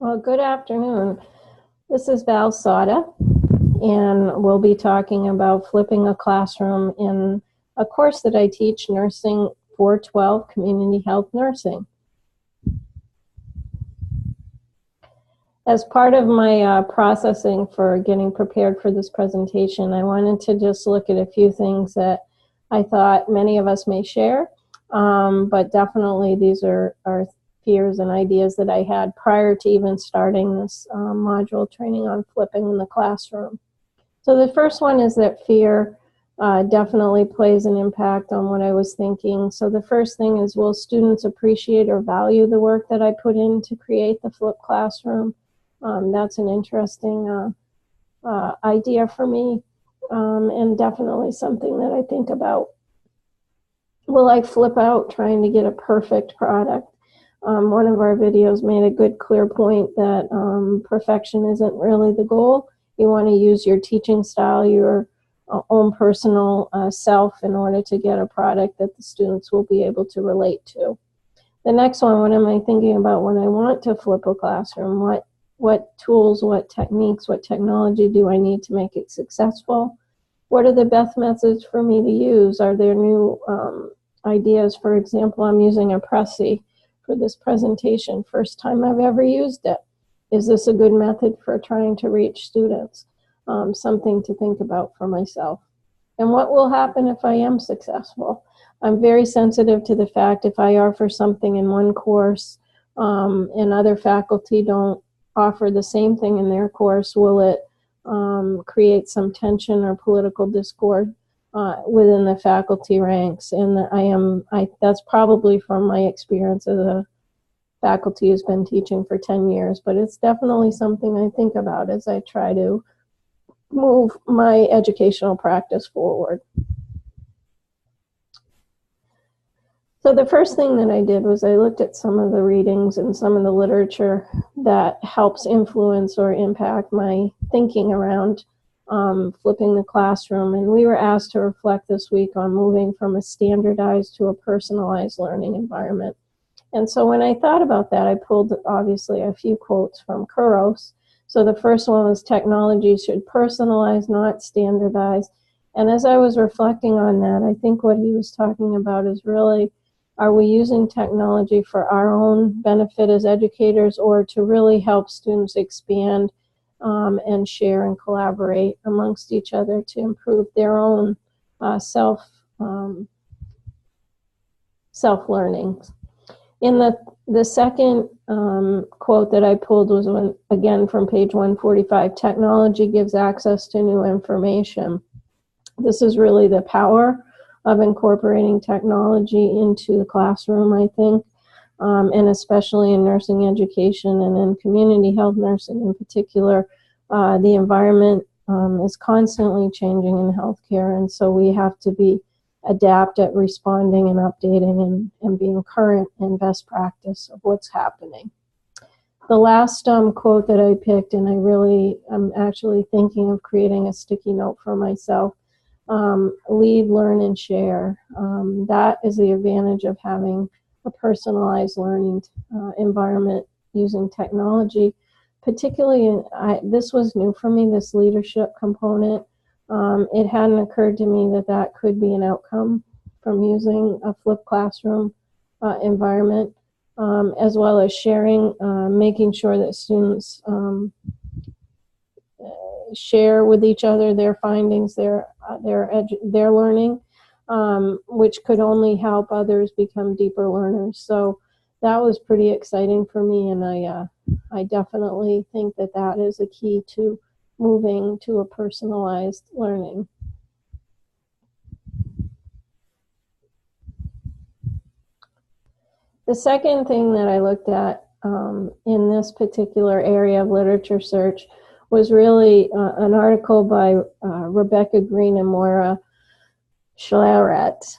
Well, good afternoon. This is Val Sauda, and we'll be talking about flipping a classroom in a course that I teach, Nursing 412, Community Health Nursing. As part of my processing for getting prepared for this presentation, I wanted to just look at a few things that I thought many of us may share, but definitely these are fears and ideas that I had prior to even starting this module training on flipping in the classroom. So the first one is that fear definitely plays an impact on what I was thinking. So the first thing is, will students appreciate or value the work that I put in to create the flipped classroom? That's an interesting idea for me, and definitely something that I think about. Will I flip out trying to get a perfect product? One of our videos made a good, clear point that perfection isn't really the goal. You want to use your teaching style, your own personal self in order to get a product that the students will be able to relate to. The next one, what am I thinking about when I want to flip a classroom? What tools, what techniques, what technology do I need to make it successful? What are the best methods for me to use? Are there new ideas? For example, I'm using a Prezi for this presentation. First time I've ever used it. Is this a good method for trying to reach students? Something to think about for myself. And what will happen if I am successful? I'm very sensitive to the fact if I offer something in one course and other faculty don't offer the same thing in their course, will it create some tension or political discord within the faculty ranks? And that's probably from my experience as a faculty who's been teaching for 10 years, but it's definitely something I think about as I try to move my educational practice forward. So the first thing that I did was I looked at some of the readings and some of the literature that helps influence or impact my thinking around flipping the classroom. And we were asked to reflect this week on moving from a standardized to a personalized learning environment. And so when I thought about that, I pulled obviously a few quotes from Kuros. So the first one was, technology should personalize, not standardize. And as I was reflecting on that, I think what he was talking about is really, are we using technology for our own benefit as educators, or to really help students expand and share and collaborate amongst each other to improve their own self-learning? In the second quote that I pulled was again from page 145, technology gives access to new information. This is really the power of incorporating technology into the classroom, I think, and especially in nursing education and in community health nursing in particular. The environment is constantly changing in healthcare, and so we have to be adept at responding and updating and being current in best practice of what's happening. The last quote that I picked, and I'm actually thinking of creating a sticky note for myself, lead, learn, and share. That is the advantage of having a personalized learning environment using technology. Particularly, this was new for me, this leadership component. It hadn't occurred to me that that could be an outcome from using a flipped classroom environment, as well as sharing, making sure that students share with each other their findings, their learning, which could only help others become deeper learners. So that was pretty exciting for me, and I definitely think that that is a key to moving to a personalized learning. The second thing that I looked at in this particular area of literature search was really an article by Rebecca Green and Moira Schlaret.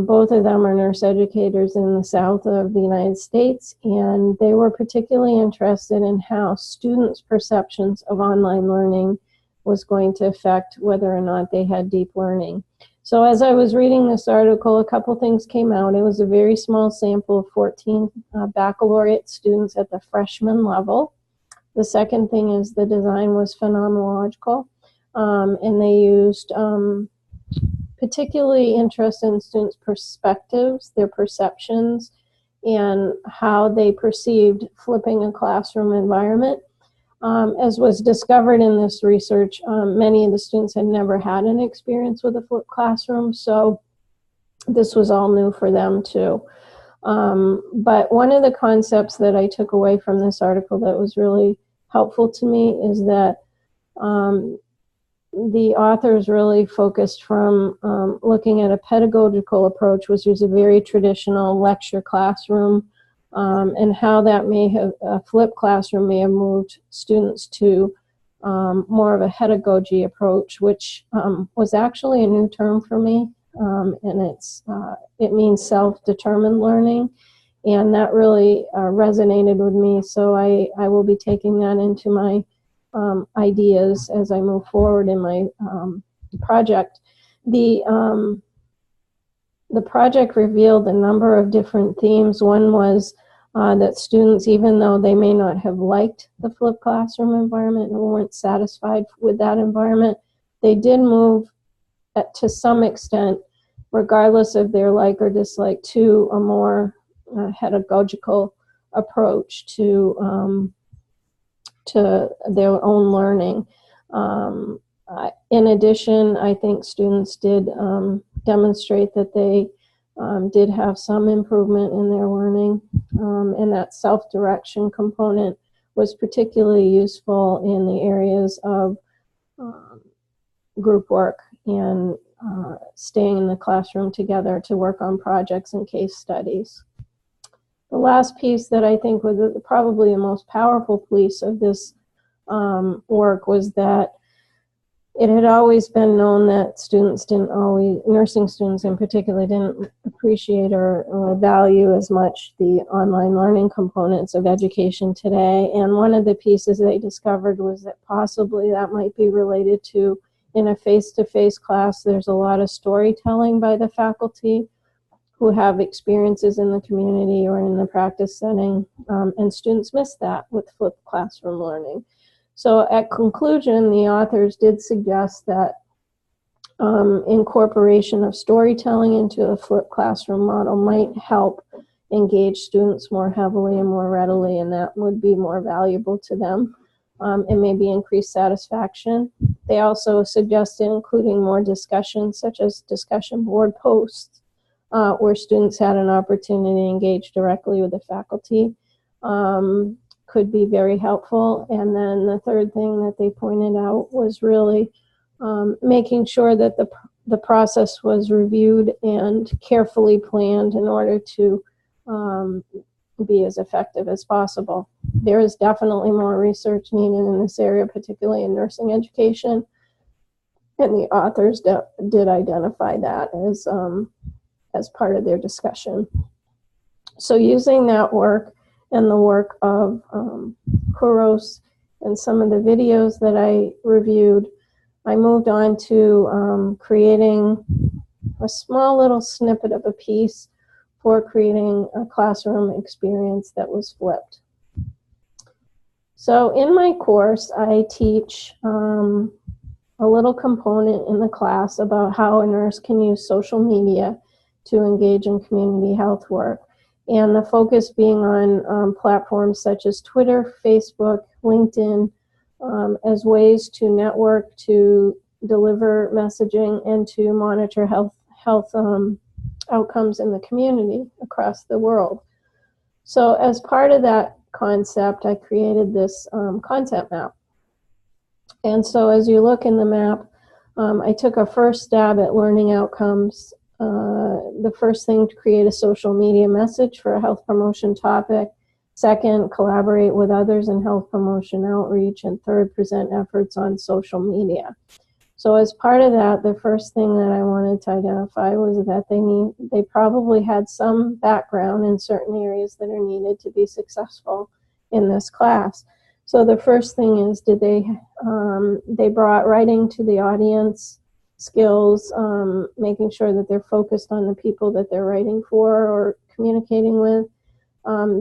Both of them are nurse educators in the south of the United States, and they were particularly interested in how students' perceptions of online learning was going to affect whether or not they had deep learning. So as I was reading this article, a couple things came out. It was a very small sample of 14 baccalaureate students at the freshman level. The second thing is the design was phenomenological, and they used particularly interested in students' perspectives, their perceptions, and how they perceived flipping a classroom environment. As was discovered in this research, many of the students had never had an experience with a flipped classroom, so this was all new for them too. But one of the concepts that I took away from this article that was really helpful to me is that the authors really focused from looking at a pedagogical approach, which is a very traditional lecture classroom, and how that may have, a flipped classroom may have moved students to more of a pedagogy approach, which was actually a new term for me, and it means self-determined learning, and that really resonated with me, so I will be taking that into my ideas as I move forward in my project. The project revealed a number of different themes. One was that students, even though they may not have liked the flipped classroom environment and weren't satisfied with that environment, they did move to some extent, regardless of their like or dislike, to a more pedagogical approach to their own learning. In addition, I think students did demonstrate that they did have some improvement in their learning, and that self-direction component was particularly useful in the areas of group work and staying in the classroom together to work on projects and case studies. The last piece that I think was probably the most powerful piece of this work was that it had always been known that students didn't always, nursing students in particular, didn't appreciate or value as much the online learning components of education today. And one of the pieces they discovered was that possibly that might be related to, in a face-to-face class, there's a lot of storytelling by the faculty who have experiences in the community or in the practice setting, and students miss that with flipped classroom learning. So at conclusion, the authors did suggest that incorporation of storytelling into a flipped classroom model might help engage students more heavily and more readily, and that would be more valuable to them and maybe increase satisfaction. They also suggested including more discussions, such as discussion board posts, where students had an opportunity to engage directly with the faculty. Could be very helpful. And then the third thing that they pointed out was really making sure that the process was reviewed and carefully planned in order to be as effective as possible. There is definitely more research needed in this area, particularly in nursing education, and the authors did identify that as part of their discussion. So using that work and the work of Kuros and some of the videos that I reviewed, I moved on to creating a small little snippet of a piece for creating a classroom experience that was flipped. So in my course, I teach a little component in the class about how a nurse can use social media to engage in community health work. And the focus being on platforms such as Twitter, Facebook, LinkedIn, as ways to network, to deliver messaging, and to monitor health outcomes in the community across the world. So as part of that concept, I created this content map. And so as you look in the map, I took a first stab at learning outcomes. The first thing, to create a social media message for a health promotion topic. Second, collaborate with others in health promotion outreach. And third, present efforts on social media. So as part of that, the first thing that I wanted to identify was that they probably had some background in certain areas that are needed to be successful in this class. So the first thing is, they brought writing to the audience, skills, making sure that they're focused on the people that they're writing for or communicating with.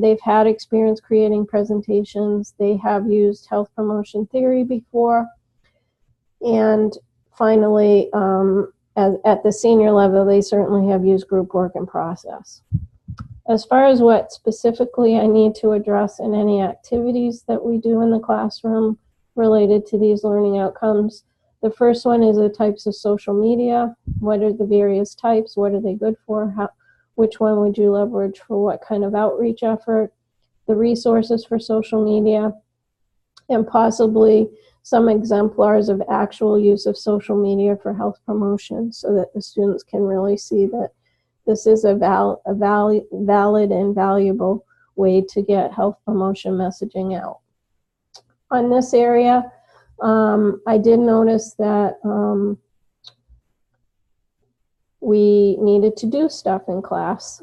They've had experience creating presentations. They have used health promotion theory before. And finally, at the senior level, they certainly have used group work and process. As far as what specifically I need to address in any activities that we do in the classroom related to these learning outcomes, the first one is the types of social media. What are the various types? What are they good for? Which one would you leverage for what kind of outreach effort? The resources for social media, and possibly some exemplars of actual use of social media for health promotion so that the students can really see that this is a valid and valuable way to get health promotion messaging out. On this area, I did notice that we needed to do stuff in class.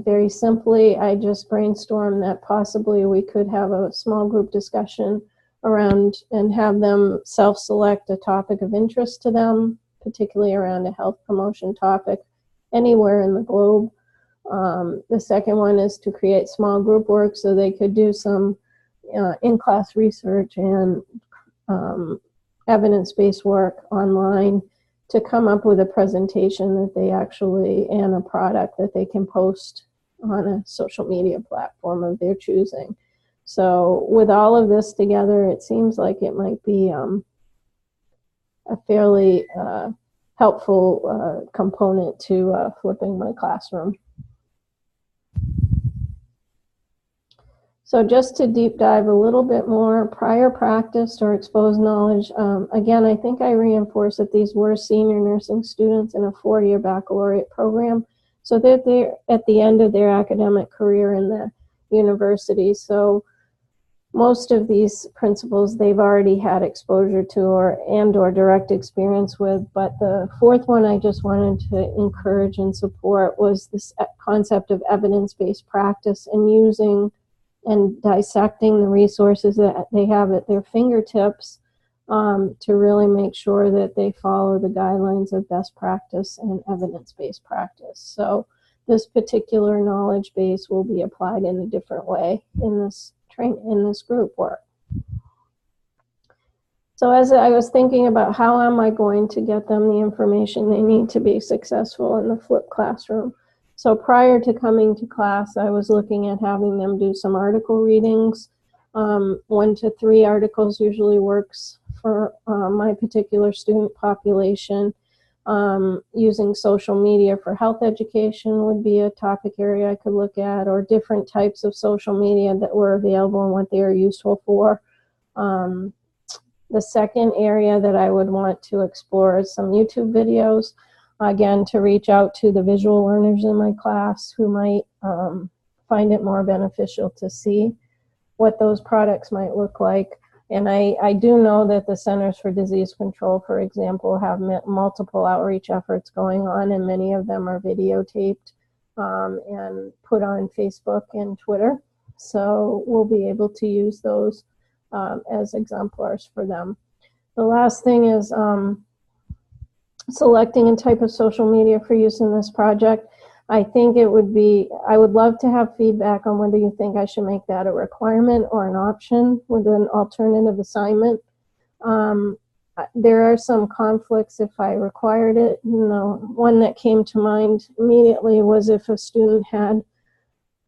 Very simply, I just brainstormed that possibly we could have a small group discussion around and have them self-select a topic of interest to them, particularly around a health promotion topic anywhere in the globe. The second one is to create small group work so they could do some in-class research and evidence-based work online to come up with a presentation that they actually, and a product that they can post on a social media platform of their choosing. So with all of this together, it seems like it might be a fairly helpful component to flipping my classroom. So just to deep dive a little bit more, prior practiced or exposed knowledge, again, I think I reinforced that these were senior nursing students in a 4-year baccalaureate program, so that they're at the end of their academic career in the university. So most of these principles they've already had exposure to or direct experience with, but the fourth one I just wanted to encourage and support was this concept of evidence-based practice and using and dissecting the resources that they have at their fingertips to really make sure that they follow the guidelines of best practice and evidence-based practice. So this particular knowledge base will be applied in a different way in this group work. So as I was thinking about how am I going to get them the information they need to be successful in the flipped classroom, so prior to coming to class, I was looking at having them do some article readings. 1 to 3 articles usually works for my particular student population. Using social media for health education would be a topic area I could look at, or different types of social media that were available and what they are useful for. The second area that I would want to explore is some YouTube videos. Again, to reach out to the visual learners in my class who might find it more beneficial to see what those products might look like. And I do know that the Centers for Disease Control, for example, have multiple outreach efforts going on, and many of them are videotaped and put on Facebook and Twitter. So we'll be able to use those as exemplars for them. The last thing is selecting a type of social media for use in this project. I think I would love to have feedback on whether you think I should make that a requirement or an option with an alternative assignment. There are some conflicts if I required it. One that came to mind immediately was if a student had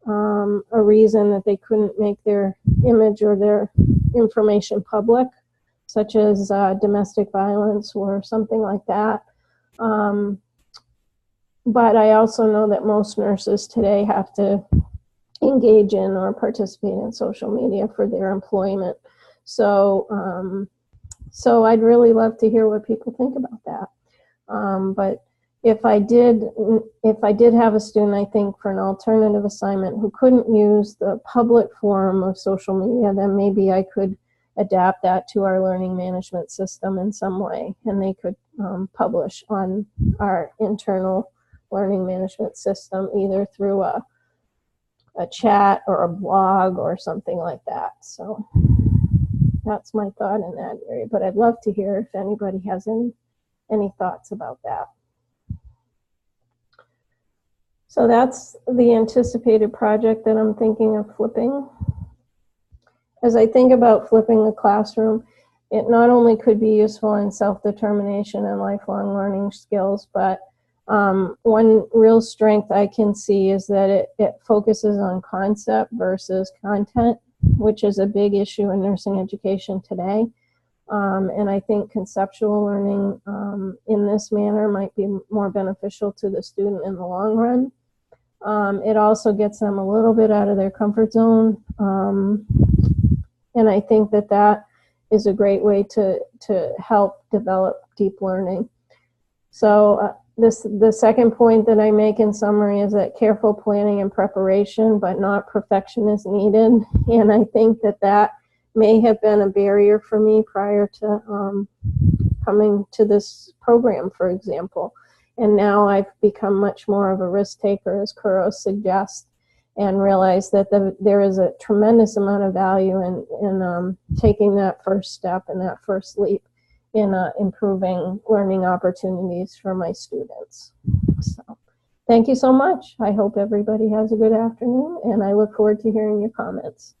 a reason that they couldn't make their image or their information public, such as domestic violence or something like that. But I also know that most nurses today have to engage in or participate in social media for their employment. So I'd really love to hear what people think about that. But if I did have a student, I think, for an alternative assignment who couldn't use the public forum of social media, then maybe I could adapt that to our learning management system in some way, and they could publish on our internal learning management system, either through a chat or a blog or something like that. So that's my thought in that area, but I'd love to hear if anybody has any Any thoughts about that? So that's the anticipated project that I'm thinking of flipping. As I think about flipping the classroom, it not only could be useful in self-determination and lifelong learning skills, but one real strength I can see is that it focuses on concept versus content, which is a big issue in nursing education today. And I think conceptual learning in this manner might be more beneficial to the student in the long run. It also gets them a little bit out of their comfort zone. And I think that that is a great way to help develop deep learning. So the second point that I make in summary is that careful planning and preparation, but not perfection, is needed. And I think that that may have been a barrier for me prior to coming to this program, for example. And now I've become much more of a risk taker, as Kuro suggests, and realize that there is a tremendous amount of value in taking that first step and that first leap in improving learning opportunities for my students. So thank you so much. I hope everybody has a good afternoon, and I look forward to hearing your comments.